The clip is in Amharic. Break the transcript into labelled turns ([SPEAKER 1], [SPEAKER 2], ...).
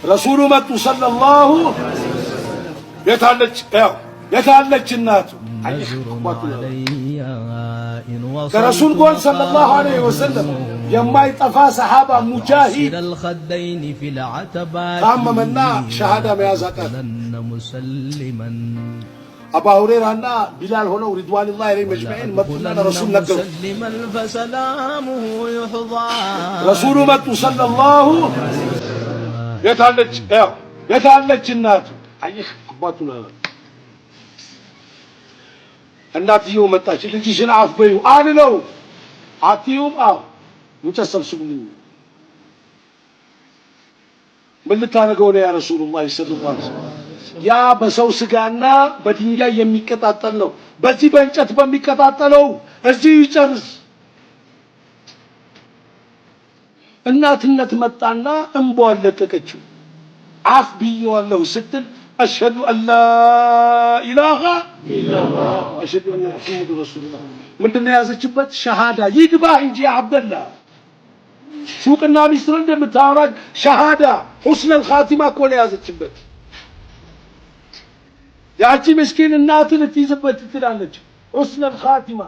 [SPEAKER 1] ረሱሉ መጡ ሰለላሁ የታለች እናቱ ከረሱል ጎን ሰለላሁ ዐለይሂ ወሰለም የማይጠፋ ሰሃባ ሙጃሂድ ታመመና ሸሃዳ መያዝ አቃተው። አቡ ሁረይራና ቢላል ሆነው ሪድዋኑላሂ ዐለይሂም መጅመዒን መጡና ለረሱል ነገሩ። ረሱሉ መጡ ሰለላሁ የታለች እናቱ አይህ አባቱ እናትየው መጣች። ልጅሽን አፍ በዩ አልለው አትዩም እንጨት ሰብስቡ ምን ልታደርገው ነው ያ ረሱላህ ሰለላሁ ዐለይሂ ወሰለም? ያ በሰው ስጋና በድንጋይ የሚቀጣጠል ነው። በዚህ በእንጨት በሚቀጣጠለው እዚህ ይጨርስ። እናትነት መጣና እንቧን ለቀቀችው። አፍ ብየዋለሁ ስትል አሽሀዱ አላ ኢላሃ ኢላላህ አሽሀዱ አነ ሙሐመድ ረሱሉላህ ምንድነው ያዘችበት? ሸሃዳ ይግባህ እንጂ አብደላ ሱቅና ሚስጥር እንደምታወራግ ሸሃዳ ሁስነል ኻቲማ እኮ ነው ያዘችበት። ያቺ ምስኪን እናትን ትይዝበት ትላለች ሁስነል ኻቲማ